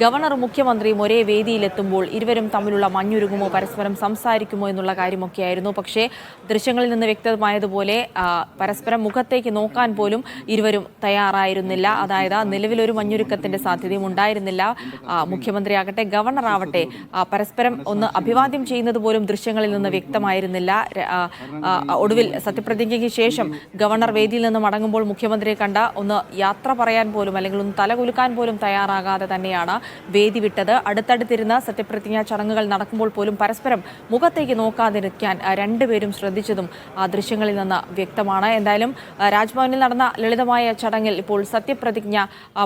Governor മുഖ്യമന്ത്രിയും ഒരേ വേദിയിലെത്തുമ്പോൾ ഇരുവരും തമ്മിലുള്ള മഞ്ഞുരുകുമോ, പരസ്പരം സംസാരിക്കുമോ എന്നുള്ള കാര്യമൊക്കെയായിരുന്നു. പക്ഷേ ദൃശ്യങ്ങളിൽ നിന്ന് വ്യക്തമായതുപോലെ പരസ്പരം മുഖത്തേക്ക് നോക്കാൻ പോലും ഇരുവരും തയ്യാറായിരുന്നില്ല. അതായത് നിലവിലൊരു മഞ്ഞുരുക്കത്തിന്റെ സാധ്യതയും ഉണ്ടായിരുന്നില്ല. മുഖ്യമന്ത്രി ആകട്ടെ ഗവർണർ ആവട്ടെ പരസ്പരം ഒന്ന് അഭിവാദ്യം ചെയ്യുന്നത് പോലും ദൃശ്യങ്ങളിൽ നിന്ന് വ്യക്തമായിരുന്നില്ല. ഒടുവിൽ സത്യപ്രതിജ്ഞയ്ക്ക് ശേഷം ഗവർണർ വേദിയിൽ നിന്ന് മടങ്ങുമ്പോൾ മുഖ്യമന്ത്രിയെ കണ്ട ഒന്ന് യാത്ര പറയാൻ പോലും അല്ലെങ്കിൽ ഒന്ന് തലകുലുക്കാൻ പോലും തയ്യാറാകാതെ തന്നെയാണ് വേദി വിട്ടത്. അടുത്തടുത്തിരുന്ന് സത്യപ്രതിജ്ഞാ ചടങ്ങുകൾ നടക്കുമ്പോൾ പോലും പരസ്പരം മുഖത്തേക്ക് നോക്കാതിരിക്കാൻ രണ്ടുപേരും ശ്രദ്ധിച്ചതും ആ ദൃശ്യങ്ങളിൽ നിന്ന് വ്യക്തമാണ്. എന്തായാലും രാജ്ഭവനിൽ നടന്ന ലളിതമായ ചടങ്ങിൽ ഇപ്പോൾ സത്യപ്രതിജ്ഞ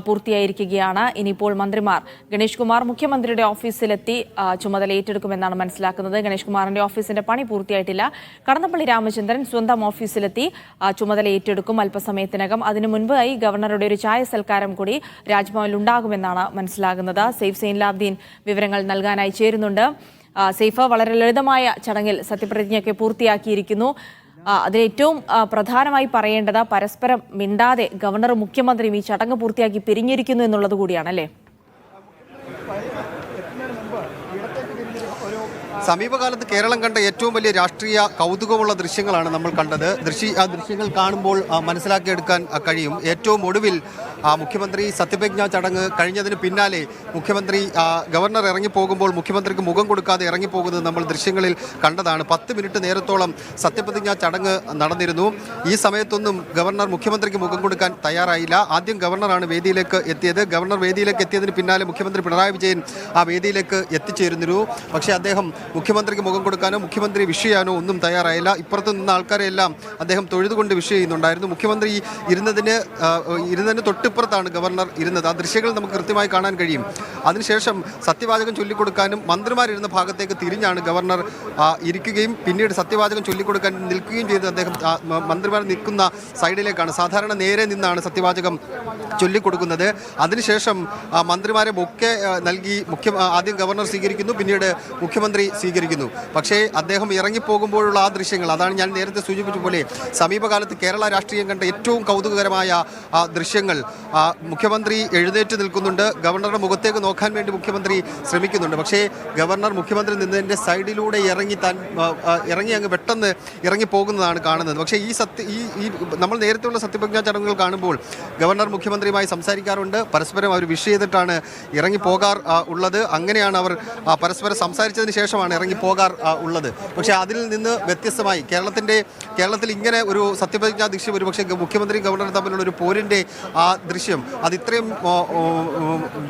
പൂർത്തിയായിരിക്കുകയാണ്. ഇനിയിപ്പോൾ മന്ത്രിമാർ ഗണേഷ് കുമാർ മുഖ്യമന്ത്രിയുടെ ഓഫീസിലെത്തി ചുമതല ഏറ്റെടുക്കുമെന്നാണ് മനസ്സിലാക്കുന്നത്. ഗണേഷ് കുമാറിന്റെ ഓഫീസിന്റെ പണി പൂർത്തിയായിട്ടില്ല. കടന്നപ്പള്ളി രാമചന്ദ്രൻ സ്വന്തം ഓഫീസിലെത്തി ചുമതല ഏറ്റെടുക്കും അല്പസമയത്തിനകം. അതിനു മുൻപായി ഗവർണറുടെ ഒരു ചായ സൽക്കാരം കൂടി രാജ്ഭവനിൽ ഉണ്ടാകുമെന്നാണ് മനസ്സിലാകുന്നത്. സെയ്ഫ് സൈൻലാബ്ദീൻ വിവരങ്ങൾ നൽകാനായി ചേരുന്നുണ്ട്. സെയ്ഫ്, വളരെ ലളിതമായ ചടങ്ങിൽ സത്യപ്രതിജ്ഞയൊക്കെ പൂർത്തിയാക്കിയിരിക്കുന്നു. അതിൽ ഏറ്റവും പ്രധാനമായി പറയേണ്ടത് പരസ്പരം മിണ്ടാതെ ഗവർണറും മുഖ്യമന്ത്രിയും ഈ ചടങ്ങ് പൂർത്തിയാക്കി പിരിഞ്ഞിരിക്കുന്നു എന്നുള്ളത് കൂടിയാണല്ലേ? സമീപകാലത്ത് കേരളം കണ്ട ഏറ്റവും വലിയ രാഷ്ട്രീയ കൗതുകമുള്ള ദൃശ്യങ്ങളാണ് നമ്മൾ കണ്ടത്. ദൃശ്യങ്ങൾ കാണുമ്പോൾ മനസ്സിലാക്കിയെടുക്കാൻ കഴിയും. ഏറ്റവും ഒടുവിൽ മുഖ്യമന്ത്രി സത്യപ്രതിജ്ഞാ ചടങ്ങ് കഴിഞ്ഞതിന് പിന്നാലെ മുഖ്യമന്ത്രി ഗവർണർ ഇറങ്ങിപ്പോകുമ്പോൾ മുഖ്യമന്ത്രിക്ക് മുഖം കൊടുക്കാതെ ഇറങ്ങിപ്പോകുന്നത് നമ്മൾ ദൃശ്യങ്ങളിൽ കണ്ടതാണ്. 10 മിനിറ്റ് നേരത്തോളം സത്യപ്രതിജ്ഞാ ചടങ്ങ് നടന്നിരുന്നു. ഈ സമയത്തൊന്നും ഗവർണർ മുഖ്യമന്ത്രിക്ക് മുഖം കൊടുക്കാൻ തയ്യാറായില്ല. ആദ്യം ഗവർണറാണ് വേദിയിലേക്ക് എത്തിയത്. ഗവർണർ വേദിയിലേക്ക് എത്തിയതിന് പിന്നാലെ മുഖ്യമന്ത്രി പിണറായി വിജയൻ ആ വേദിയിലേക്ക് എത്തിച്ചേരുന്നു. പക്ഷേ അദ്ദേഹം മുഖ്യമന്ത്രിക്ക് മുഖം കൊടുക്കാനോ മുഖ്യമന്ത്രി വിഷ് ചെയ്യാനോ ഒന്നും തയ്യാറായില്ല. ഇപ്പുറത്ത് നിന്ന ആൾക്കാരെല്ലാം അദ്ദേഹം തൊഴുതുകൊണ്ട് വിഷ് ചെയ്യുന്നുണ്ടായിരുന്നു. മുഖ്യമന്ത്രി ഇരുന്നതിന് തൊട്ടിപ്പുറത്താണ് ഗവർണർ ഇരുന്നത്. ആ ദൃശ്യങ്ങൾ നമുക്ക് കൃത്യമായി കാണാൻ കഴിയും. അതിനുശേഷം സത്യവാചകം ചൊല്ലിക്കൊടുക്കാനും മന്ത്രിമാരിരുന്ന ഭാഗത്തേക്ക് തിരിഞ്ഞാണ് ഗവർണർ ഇരിക്കുകയും പിന്നീട് സത്യവാചകം ചൊല്ലിക്കൊടുക്കാൻ നിൽക്കുകയും ചെയ്തത് അദ്ദേഹം മന്ത്രിമാർ നിൽക്കുന്ന സൈഡിലേക്കാണ്. സാധാരണ നേരെ നിന്നാണ് സത്യവാചകം ചൊല്ലിക്കൊടുക്കുന്നത്. അതിനുശേഷം മന്ത്രിമാരെ ബൊക്കെ നൽകി ആദ്യം ഗവർണർ സ്വീകരിക്കുന്നു, പിന്നീട് മുഖ്യമന്ത്രി സ്വീകരിക്കുന്നു. പക്ഷേ അദ്ദേഹം ഇറങ്ങിപ്പോകുമ്പോഴുള്ള ആ ദൃശ്യങ്ങൾ, അതാണ് ഞാൻ നേരത്തെ സൂചിപ്പിച്ച പോലെ സമീപകാലത്ത് കേരള രാഷ്ട്രീയം കണ്ട ഏറ്റവും കൗതുകകരമായ ദൃശ്യങ്ങൾ. മുഖ്യമന്ത്രി എഴുന്നേറ്റ് നിൽക്കുന്നുണ്ട്. ഗവർണറുടെ മുഖത്തേക്ക് നോക്കാൻ വേണ്ടി മുഖ്യമന്ത്രി ശ്രമിക്കുന്നുണ്ട്. പക്ഷേ ഗവർണർ മുഖ്യമന്ത്രി നിന്നതിൻ്റെ സൈഡിലൂടെ ഇറങ്ങി അങ്ങ് പെട്ടെന്ന് ഇറങ്ങിപ്പോകുന്നതാണ് കാണുന്നത്. പക്ഷേ ഈ നമ്മൾ നേരത്തെയുള്ള സത്യപ്രതിജ്ഞാ ചടങ്ങുകൾ കാണുമ്പോൾ ഗവർണർ മുഖ്യമന്ത്രിയുമായി സംസാരിക്കാറുണ്ട്. പരസ്പരം അവർ വിഷ് ചെയ്തിട്ടാണ് ഇറങ്ങിപ്പോകാർ ഉള്ളത്. അങ്ങനെയാണ് അവർ പരസ്പരം സംസാരിച്ചതിന് ശേഷമാണ് ഇറങ്ങിപ്പോകാർ ഉള്ളത്. പക്ഷേ അതിൽ നിന്ന് വ്യത്യസ്തമായി കേരളത്തിൽ ഇങ്ങനെ ഒരു സത്യപ്രതിജ്ഞാ ദൃശ്യം ഒരുപക്ഷെ മുഖ്യമന്ത്രിയും ഗവർണറും തമ്മിലുള്ള ഒരു പോരിൻ്റെ ആ ദൃശ്യം അത് ഇത്രയും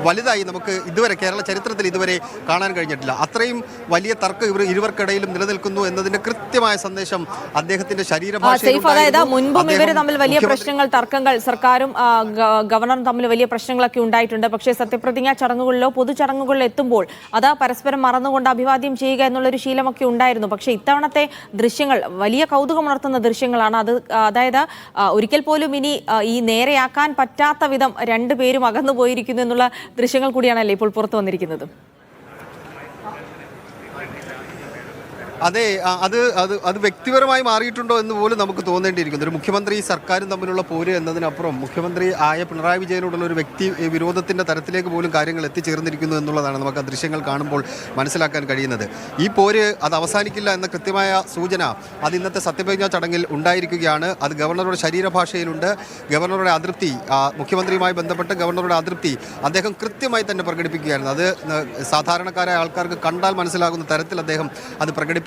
വലുതായി നമുക്ക് ഇതുവരെ കേരള ചരിത്രത്തിൽ ഇതുവരെ കാണാൻ കഴിഞ്ഞിട്ടില്ല. അത്രയും വലിയ തർക്കം ഇരുവർക്കിടയിലും നിലനിൽക്കുന്നു എന്നതിന്റെ കൃത്യമായ സന്ദേശം അദ്ദേഹത്തിന്റെ ശരീരഭാഷയിൽ. അതായത് മുൻപും ഇവർ തമ്മിൽ വലിയ പ്രശ്നങ്ങൾ, തർക്കങ്ങൾ സർക്കാരും ഗവർണറും തമ്മിൽ വലിയ പ്രശ്നങ്ങളൊക്കെ ഉണ്ടായിട്ടുണ്ട്. പക്ഷേ സത്യപ്രതിജ്ഞാ ചടങ്ങുകളിലോ പൊതുചടങ്ങുകളിലോ എത്തുമ്പോൾ അത് പരസ്പരം മറന്നുകൊണ്ട് അഭിവാദ്യം ചെയ്യുക എന്നുള്ളൊരു ശീലമൊക്കെ ഉണ്ടായിരുന്നു. പക്ഷേ ഇത്തവണത്തെ ദൃശ്യങ്ങൾ വലിയ കൗതുകമുണർത്തുന്ന ദൃശ്യങ്ങളാണ്. അതായത് ഒരിക്കൽ പോലും ഇനി ഈ നേരെയാക്കാൻ പറ്റാത്ത വിധം രണ്ടുപേരും അകന്നു പോയിരിക്കുന്നു എന്നുള്ള ദൃശ്യങ്ങൾ കൂടിയാണല്ലേ ഇപ്പോൾ പുറത്തു വന്നിരിക്കുന്നത്? അതെ, അത് വ്യക്തിപരമായി മാറിയിട്ടുണ്ടോ എന്ന് പോലും നമുക്ക് തോന്നേണ്ടിയിരിക്കുന്നു. ഒരു മുഖ്യമന്ത്രി സർക്കാരും തമ്മിലുള്ള പോര് എന്നതിനപ്പുറം മുഖ്യമന്ത്രി ആയ പിണറായി വിജയനോടുള്ള ഒരു വ്യക്തി വിരോധത്തിൻ്റെ തരത്തിലേക്ക് പോലും കാര്യങ്ങൾ എത്തിച്ചേർന്നിരിക്കുന്നു എന്നുള്ളതാണ് നമുക്ക് ആ ദൃശ്യങ്ങൾ കാണുമ്പോൾ മനസ്സിലാക്കാൻ കഴിയുന്നത്. ഈ പോര് അത് അവസാനിക്കില്ല എന്ന കൃത്യമായ സൂചന അത് ഇന്നത്തെ സത്യപ്രതിജ്ഞാ ചടങ്ങിൽ ഉണ്ടായിരിക്കുകയാണ്. അത് ഗവർണറുടെ ശരീരഭാഷയിലുണ്ട്. ഗവർണറുടെ അതൃപ്തി, മുഖ്യമന്ത്രിയുമായി ബന്ധപ്പെട്ട് ഗവർണറുടെ അതൃപ്തി അദ്ദേഹം കൃത്യമായി തന്നെ പ്രകടിപ്പിക്കുകയായിരുന്നു. അത് സാധാരണക്കാരായ ആൾക്കാർക്ക് കണ്ടാൽ മനസ്സിലാകുന്ന തരത്തിൽ അദ്ദേഹം അത് പ്രകടിപ്പിക്കുകയാണ്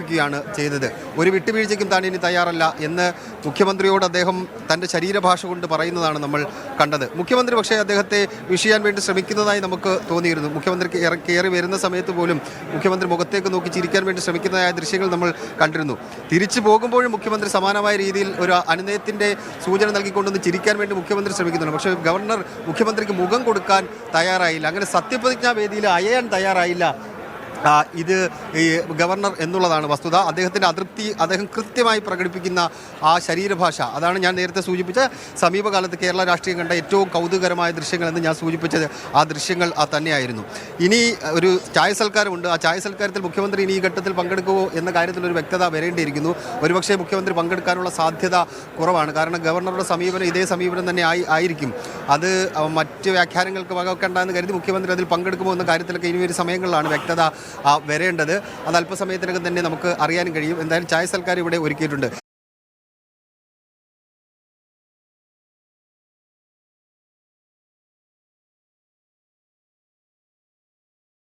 ചെയ്തത്. ഒരു വിട്ടുവീഴ്ചയ്ക്കും താൻ ഇനി തയ്യാറല്ല എന്ന് മുഖ്യമന്ത്രിയോട് അദ്ദേഹം തൻ്റെ ശരീരഭാഷ കൊണ്ട് പറയുന്നതാണ് നമ്മൾ കണ്ടത്. മുഖ്യമന്ത്രി പക്ഷേ അദ്ദേഹത്തെ വിഷയാൻ വേണ്ടി ശ്രമിക്കുന്നതായി നമുക്ക് തോന്നിയിരുന്നു. മുഖ്യമന്ത്രി കയറി വരുന്ന സമയത്ത് പോലും മുഖ്യമന്ത്രി മുഖത്തേക്ക് നോക്കി ചിരിക്കാൻ വേണ്ടി ശ്രമിക്കുന്നതായ ദൃശ്യങ്ങൾ നമ്മൾ കണ്ടിരുന്നു. തിരിച്ചു പോകുമ്പോഴും മുഖ്യമന്ത്രി സമാനമായ രീതിയിൽ ഒരു അനുനയത്തിൻ്റെ സൂചന നൽകിക്കൊണ്ടൊന്ന് ചിരിക്കാൻ വേണ്ടി മുഖ്യമന്ത്രി ശ്രമിക്കുന്നുണ്ട്. പക്ഷേ ഗവർണർ മുഖ്യമന്ത്രിക്ക് മുഖം കൊടുക്കാൻ തയ്യാറായില്ല. അങ്ങനെ സത്യപ്രതിജ്ഞാ വേദിയിൽ അയയാൻ തയ്യാറായില്ല ഇത് ഈ ഗവർണർ എന്നുള്ളതാണ് വസ്തുത. അദ്ദേഹത്തിൻ്റെ അതൃപ്തി അദ്ദേഹം കൃത്യമായി പ്രകടിപ്പിക്കുന്ന ആ ശരീരഭാഷ, അതാണ് ഞാൻ നേരത്തെ സൂചിപ്പിച്ച സമീപകാലത്ത് കേരള രാഷ്ട്രീയം കണ്ട ഏറ്റവും കൗതുകകരമായ ദൃശ്യങ്ങളെന്ന് ഞാൻ സൂചിപ്പിച്ചത് ആ ദൃശ്യങ്ങൾ തന്നെയായിരുന്നു. ഇനി ഒരു ചായ സൽക്കാരമുണ്ട്. ആ ചായ സൽക്കാരത്തിൽ മുഖ്യമന്ത്രി ഇനി ഈ ഘട്ടത്തിൽ പങ്കെടുക്കുമോ എന്ന കാര്യത്തിൽ ഒരു വ്യക്തത വരേണ്ടിയിരിക്കുന്നു. ഒരുപക്ഷേ മുഖ്യമന്ത്രി പങ്കെടുക്കാനുള്ള സാധ്യത കുറവാണ്. കാരണം ഗവർണറുടെ സമീപനം ഇതേ സമീപനം തന്നെ ആയിരിക്കും. അത് മറ്റ് വ്യാഖ്യാനങ്ങൾക്ക് വകവെക്കേണ്ടെന്ന് കരുതി മുഖ്യമന്ത്രി അതിൽ പങ്കെടുക്കുമോ എന്ന കാര്യത്തിലൊക്കെ ഇനി ഒരു സമയങ്ങളിലാണ് വ്യക്തത വരേണ്ടത്. അത് അല്പസമയത്തിനകം തന്നെ നമുക്ക് അറിയാനും കഴിയും. എന്തായാലും ചായ സൽക്കാരം ഇവിടെ ഒരുക്കിയിട്ടുണ്ട്.